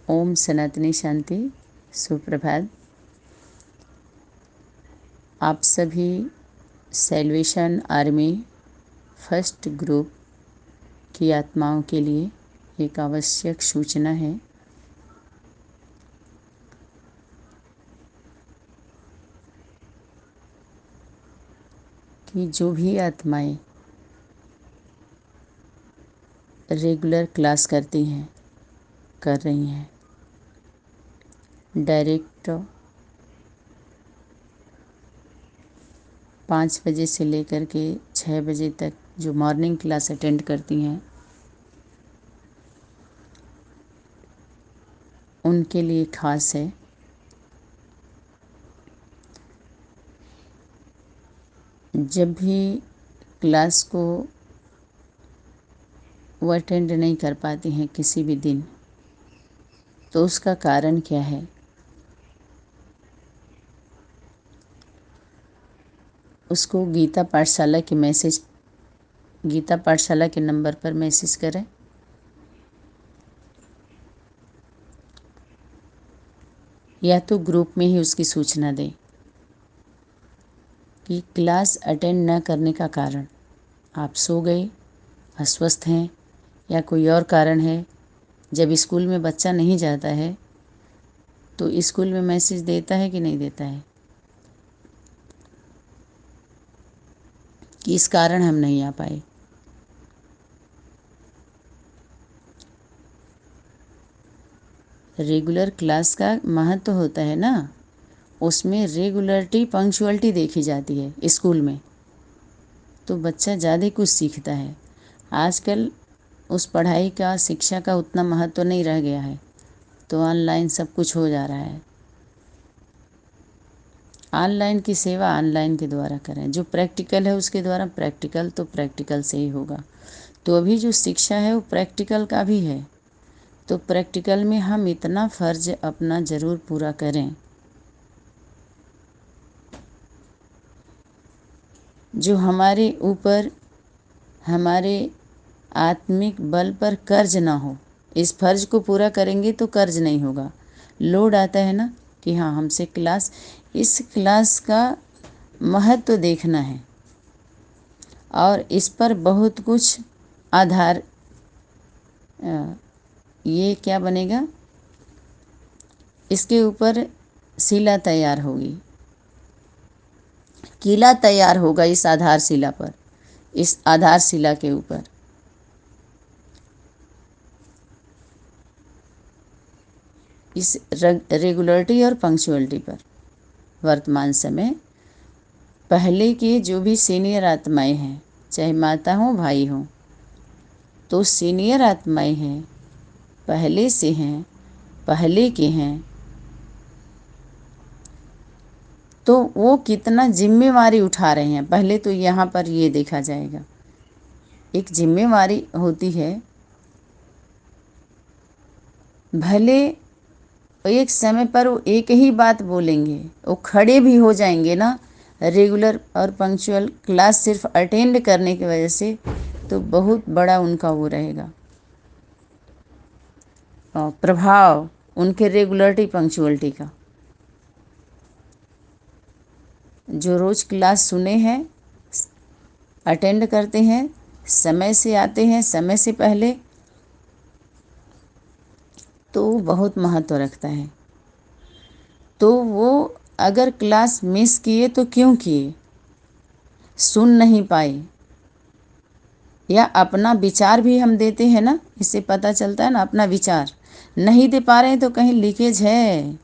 ओम सनातनी शांति। सुप्रभात। आप सभी सैल्वेशन आर्मी फर्स्ट ग्रुप की आत्माओं के लिए एक आवश्यक सूचना है कि जो भी आत्माएं रेगुलर क्लास करती हैं, कर रही हैं, डायरेक्ट 5 बजे से लेकर के 6 बजे तक जो मॉर्निंग क्लास अटेंड करती हैं, उनके लिए ख़ास है। जब भी क्लास को वो अटेंड नहीं कर पाती हैं किसी भी दिन, तो उसका कारण क्या है? उसको गीता पाठशाला के नंबर पर मैसेज करें। या तो ग्रुप में ही उसकी सूचना दें कि क्लास अटेंड न करने का कारण आप सो गए, अस्वस्थ हैं या कोई और कारण है। जब स्कूल में बच्चा नहीं जाता है तो स्कूल में मैसेज देता है कि नहीं देता है कि इस कारण हम नहीं आ पाए। रेगुलर क्लास का महत्व होता है ना, उसमें रेगुलरिटी पंक्चुअलिटी देखी जाती है स्कूल में, तो बच्चा ज़्यादा कुछ सीखता है। आजकल उस पढ़ाई का, शिक्षा का उतना महत्व नहीं रह गया है, तो ऑनलाइन सब कुछ हो जा रहा है। ऑनलाइन की सेवा ऑनलाइन के द्वारा करें। जो प्रैक्टिकल है उसके द्वारा प्रैक्टिकल तो प्रैक्टिकल से ही होगा। तो अभी जो शिक्षा है वो प्रैक्टिकल का भी है, तो प्रैक्टिकल में हम इतना फ़र्ज अपना ज़रूर पूरा करें जो हमारे ऊपर, हमारे आत्मिक बल पर कर्ज ना हो। इस फर्ज को पूरा करेंगे तो कर्ज नहीं होगा। लोड आता है ना कि हाँ, हमसे इस क्लास का महत्व देखना है और इस पर बहुत कुछ आधार, ये क्या बनेगा, इसके ऊपर शिला तैयार होगी, किला तैयार होगा इस आधारशिला पर, इस आधारशिला के ऊपर। इस रेगुलरिटी और पंक्चुअलिटी पर वर्तमान समय पहले के जो भी सीनियर आत्माएं हैं, चाहे माता हों भाई हों, तो सीनियर आत्माएं हैं, पहले से हैं, पहले के हैं, तो वो कितना जिम्मेवारी उठा रहे हैं पहले तो यहाँ पर ये देखा जाएगा। एक जिम्मेवारी होती है, भले एक समय पर वो एक ही बात बोलेंगे, वो खड़े भी हो जाएंगे ना रेगुलर और पंक्चुअल क्लास सिर्फ अटेंड करने की वजह से, तो बहुत बड़ा उनका वो रहेगा प्रभाव, उनके रेगुलरिटी पंक्चुअलिटी का। जो रोज़ क्लास सुने हैं, अटेंड करते हैं, समय से आते हैं, समय से पहले, तो बहुत महत्व रखता है। तो वो अगर क्लास मिस किए तो क्यों किए, सुन नहीं पाए, या अपना विचार भी हम देते हैं ना, इससे पता चलता है ना, अपना विचार नहीं दे पा रहे हैं तो कहीं लीकेज है,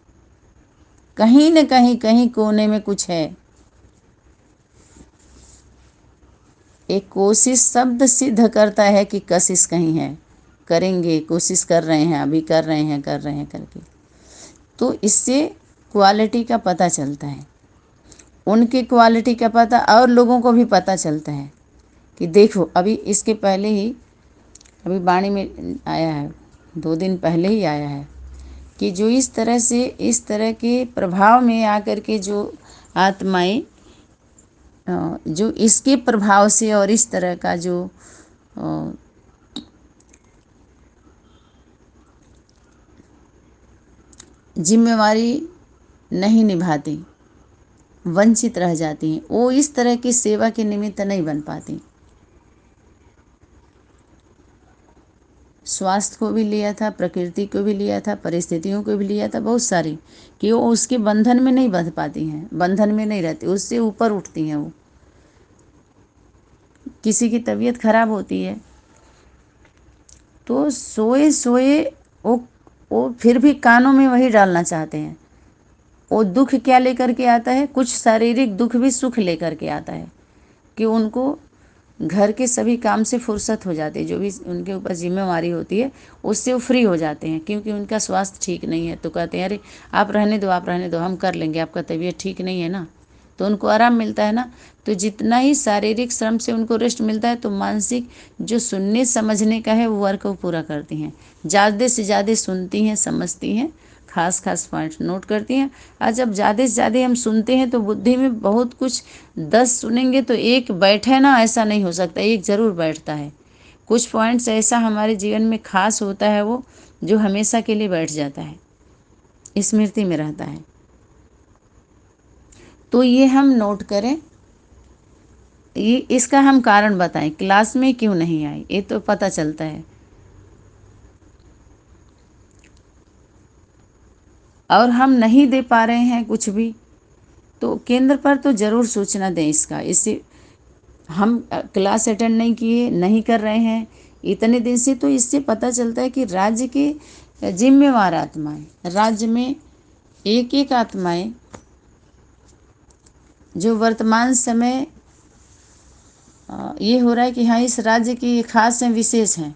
कहीं न कहीं, कहीं कोने में कुछ है। एक कोशिश शब्द सिद्ध करता है कि कशिश कहीं है, करेंगे, कोशिश कर रहे हैं, अभी कर रहे हैं करके, तो इससे क्वालिटी का पता चलता है, उनकी क्वालिटी का पता और लोगों को भी पता चलता है कि देखो, अभी इसके पहले ही अभी वाणी में आया है, 2 दिन पहले ही आया है कि जो इस तरह से, इस तरह के प्रभाव में आकर के जो आत्माएं, जो इसके प्रभाव से और इस तरह का जो जिम्मेवारी नहीं निभाती, वंचित रह जाती हैं, वो इस तरह की सेवा के निमित्त नहीं बन पाती। स्वास्थ्य को भी लिया था, प्रकृति को भी लिया था, परिस्थितियों को भी लिया था, बहुत सारी, कि वो उसके बंधन में नहीं बंध पाती हैं, बंधन में नहीं रहती, उससे ऊपर उठती हैं। वो किसी की तबीयत खराब होती है तो सोए सोए वो फिर भी कानों में वही डालना चाहते हैं। वो दुख क्या लेकर के आता है? कुछ शारीरिक दुख भी सुख लेकर के आता है कि उनको घर के सभी काम से फुर्सत हो जाती है, जो भी उनके ऊपर जिम्मेवारी होती है उससे वो फ्री हो जाते हैं, क्योंकि उनका स्वास्थ्य ठीक नहीं है। तो कहते हैं अरे आप रहने दो, आप रहने दो, हम कर लेंगे, आपका तबीयत ठीक नहीं है ना। तो उनको आराम मिलता है ना। तो जितना ही शारीरिक श्रम से उनको रेस्ट मिलता है, तो मानसिक जो सुनने समझने का है वो वर्क वो पूरा करती हैं, ज़्यादा से ज़्यादा सुनती हैं, समझती हैं, खास खास पॉइंट नोट करती हैं। और जब ज़्यादा से ज़्यादा हम सुनते हैं तो बुद्धि में बहुत कुछ, 10 सुनेंगे तो एक बैठे ना, ऐसा नहीं हो सकता, एक ज़रूर बैठता है। कुछ पॉइंट्स ऐसा हमारे जीवन में खास होता है वो, जो हमेशा के लिए बैठ जाता है, स्मृति में रहता है। तो ये हम नोट करें, ये इसका हम कारण बताएं, क्लास में क्यों नहीं आई, ये तो पता चलता है। और हम नहीं दे पा रहे हैं कुछ भी, तो केंद्र पर तो ज़रूर सूचना दें इसका। इससे हम क्लास अटेंड नहीं किए, नहीं कर रहे हैं इतने दिन से, तो इससे पता चलता है कि राज्य के जिम्मेवार आत्माएं, राज्य में एक एक आत्माएं जो वर्तमान समय ये हो रहा है कि हाँ इस राज्य की ये खास हैं, विशेष हैं,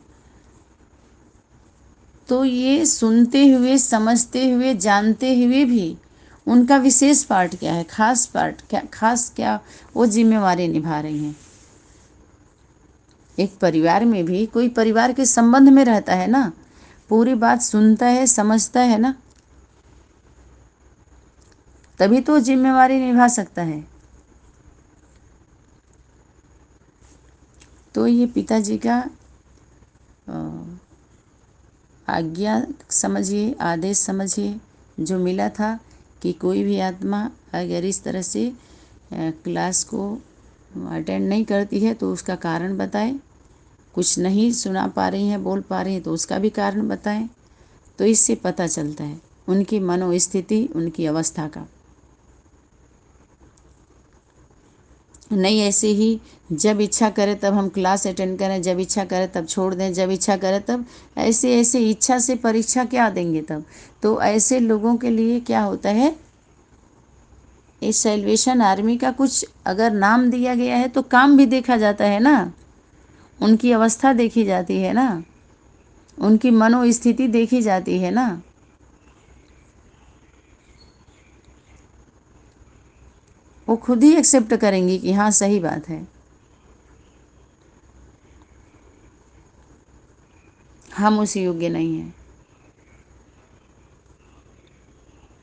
तो ये सुनते हुए, समझते हुए, जानते हुए भी उनका विशेष पार्ट क्या है, खास पार्ट क्या, खास क्या वो जिम्मेवारी निभा रही हैं। एक परिवार में भी कोई परिवार के संबंध में रहता है ना, पूरी बात सुनता है, समझता है ना, तभी तो जिम्मेवारी निभा सकता है। तो ये पिताजी का आज्ञा समझिए, आदेश समझिए, जो मिला था कि कोई भी आत्मा अगर इस तरह से क्लास को अटेंड नहीं करती है तो उसका कारण बताएं, कुछ नहीं सुना पा रही हैं, बोल पा रही हैं तो उसका भी कारण बताएं। तो इससे पता चलता है उनकी मनोस्थिति, उनकी अवस्था का। नहीं ऐसे ही जब इच्छा करे तब हम क्लास अटेंड करें, जब इच्छा करे तब छोड़ दें, जब इच्छा करे तब, ऐसे ऐसे इच्छा से परीक्षा क्या देंगे तब। तो ऐसे लोगों के लिए क्या होता है, इस सैल्वेशन आर्मी का कुछ अगर नाम दिया गया है तो काम भी देखा जाता है ना, उनकी अवस्था देखी जाती है ना, उनकी मनोस्थिति देखी जाती है ना। वो खुद ही एक्सेप्ट करेंगी कि हाँ सही बात है, हम उस योग्य नहीं हैं।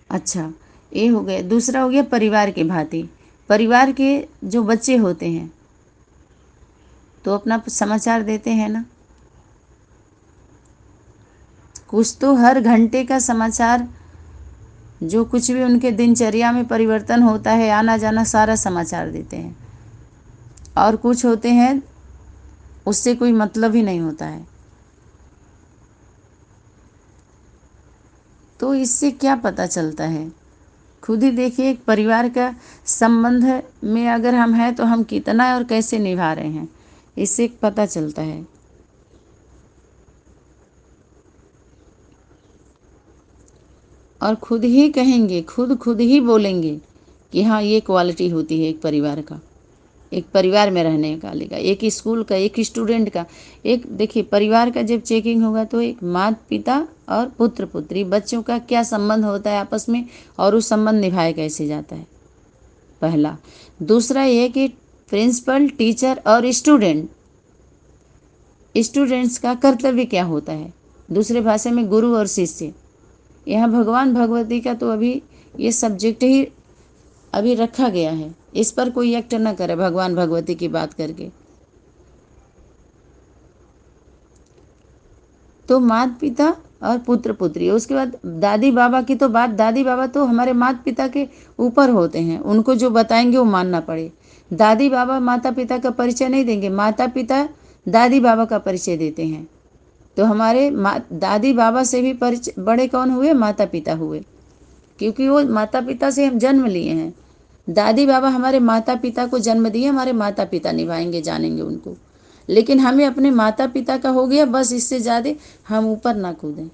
अच्छा, ये हो गया। दूसरा हो गया परिवार के भांति। परिवार के जो बच्चे होते हैं तो अपना समाचार देते हैं ना, कुछ तो हर घंटे का समाचार, जो कुछ भी उनके दिनचर्या में परिवर्तन होता है, आना जाना, सारा समाचार देते हैं। और कुछ होते हैं उससे कोई मतलब ही नहीं होता है। तो इससे क्या पता चलता है, खुद ही देखिए, एक परिवार का संबंध में अगर हम हैं तो हम कितना और कैसे निभा रहे हैं, इससे पता चलता है। और खुद ही कहेंगे, खुद ही बोलेंगे कि हाँ ये क्वालिटी होती है एक परिवार का, एक परिवार में रहने वाले का, एक स्कूल का, एक स्टूडेंट का। एक देखिए, परिवार का जब चेकिंग होगा तो एक माता पिता और पुत्र पुत्री, बच्चों का क्या संबंध होता है आपस में, और उस संबंध निभाया कैसे जाता है, पहला। दूसरा ये कि प्रिंसिपल, टीचर और स्टूडेंट, स्टूडेंट्स का कर्तव्य क्या होता है, दूसरे भाषा में गुरु और शिष्य। यहाँ भगवान भगवती का तो अभी ये सब्जेक्ट ही अभी रखा गया है, इस पर कोई एक्ट न करे भगवान भगवती की बात करके। तो माता पिता और पुत्र पुत्री। उसके बाद दादी बाबा की तो बात, दादी बाबा तो हमारे माता पिता के ऊपर होते हैं, उनको जो बताएंगे वो मानना पड़े। दादी बाबा माता पिता का परिचय नहीं देंगे, माता पिता दादी बाबा का परिचय देते हैं। तो हमारे दादी बाबा से भी परिचय बड़े कौन हुए? माता पिता हुए, क्योंकि वो माता पिता से हम जन्म लिए हैं। दादी बाबा हमारे माता पिता को जन्म दिए, हमारे माता पिता निभाएंगे, जानेंगे उनको। लेकिन हमें अपने माता पिता का हो गया बस, इससे ज़्यादा हम ऊपर ना कूदें।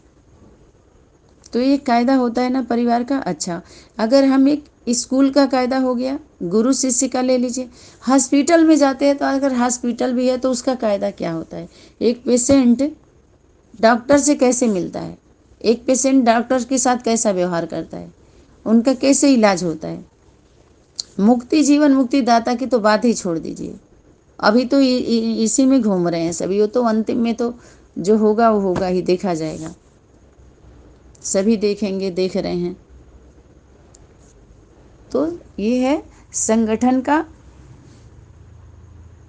तो ये कायदा होता है ना परिवार का। अच्छा, अगर हम एक स्कूल का कायदा हो गया, गुरु शिष्य का ले लीजिए। हॉस्पिटल में जाते हैं तो अगर हॉस्पिटल भी है तो उसका कायदा क्या होता है? एक पेशेंट डॉक्टर से कैसे मिलता है, एक पेशेंट डॉक्टर के साथ कैसा व्यवहार करता है, उनका कैसे इलाज होता है। मुक्ति जीवन मुक्ति दाता की तो बात ही छोड़ दीजिए, अभी तो इसी में घूम रहे हैं सभी। वो तो अंतिम में तो जो होगा वो होगा ही, देखा जाएगा, सभी देखेंगे, देख रहे हैं। तो ये है संगठन का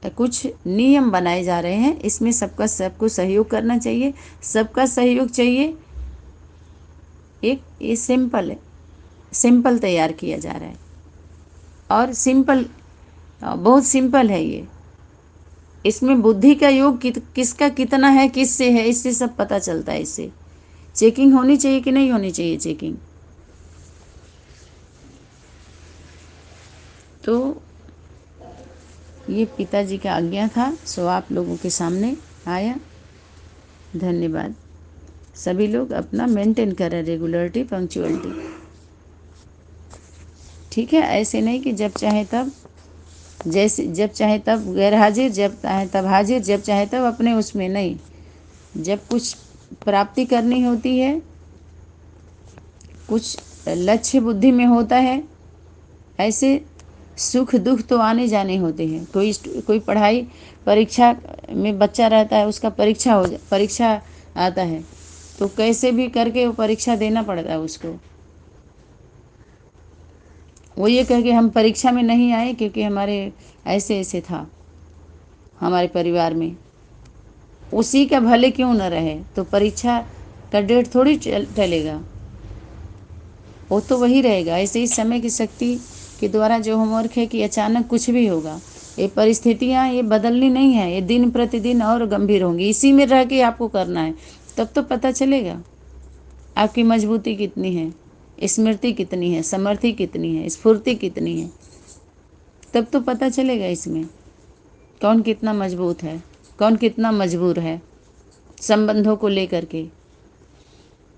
कुछ नियम बनाए जा रहे हैं, इसमें सबको सहयोग करना चाहिए, सबका सहयोग चाहिए। एक ये सिंपल तैयार किया जा रहा है, और सिंपल बहुत सिंपल है ये। इसमें बुद्धि का योग किसका कितना है, किससे है, इससे सब पता चलता है। इससे चेकिंग होनी चाहिए कि नहीं होनी चाहिए चेकिंग। तो ये पिताजी का आज्ञा था, सो आप लोगों के सामने आया। धन्यवाद। सभी लोग अपना मेंटेन करें रेगुलरिटी, पंक्चुअलिटी। ठीक है, ऐसे नहीं कि जब चाहे तब, जैसे जब चाहे तब गैर हाजिर, जब चाहे तब हाजिर, जब चाहे तब अपने उसमें नहीं। जब कुछ प्राप्ति करनी होती है, कुछ लक्ष्य बुद्धि में होता है, ऐसे सुख दुख तो आने जाने होते हैं। कोई पढ़ाई परीक्षा में बच्चा रहता है, उसका परीक्षा आता है, तो कैसे भी करके वो परीक्षा देना पड़ता है उसको। वो ये कह के हम परीक्षा में नहीं आए क्योंकि हमारे ऐसे ऐसे था हमारे परिवार में, उसी का भले क्यों न रहे, तो परीक्षा का डेट थोड़ी टलेगा, वो तो वही रहेगा। ऐसे ही समय की शक्ति के द्वारा जो होमवर्क है कि अचानक कुछ भी होगा, ये परिस्थितियाँ ये बदलनी नहीं है, ये दिन प्रतिदिन और गंभीर होंगी। इसी में रह के आपको करना है, तब तो पता चलेगा आपकी मजबूती कितनी है, स्मृति कितनी है, समर्थि कितनी है, स्फूर्ति कितनी है। तब तो पता चलेगा इसमें कौन कितना मजबूत है, कौन कितना मजबूर है, संबंधों को लेकर के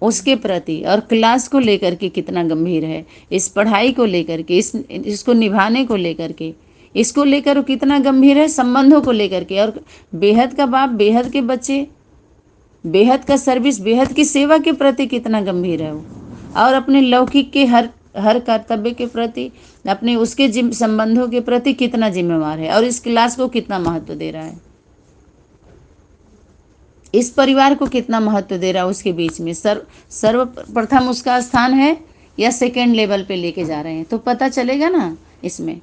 उसके प्रति, और क्लास को लेकर के कितना गंभीर है, इस पढ़ाई को लेकर के, इसको निभाने को लेकर के, इसको लेकर वो कितना गंभीर है, संबंधों को लेकर के। और बेहद का बाप, बेहद के बच्चे, बेहद का सर्विस, बेहद की सेवा के प्रति कितना गंभीर है वो, और अपने लौकिक के हर कर्तव्य के प्रति, अपने उसके संबंधों के प्रति कितना जिम्मेवार है, और इस क्लास को कितना महत्व दे रहा है, इस परिवार को कितना महत्व दे रहा है, उसके बीच में सर्वप्रथम उसका स्थान है या सेकेंड लेवल पे लेके जा रहे हैं। तो पता चलेगा ना इसमें,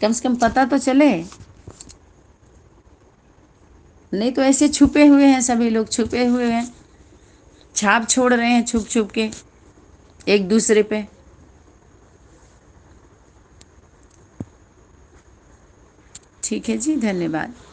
कम से कम पता तो चले। नहीं तो ऐसे छुपे हुए हैं, सभी लोग छुपे हुए हैं, छाप छोड़ रहे हैं छुप छुप के एक दूसरे पे। ठीक है जी, धन्यवाद।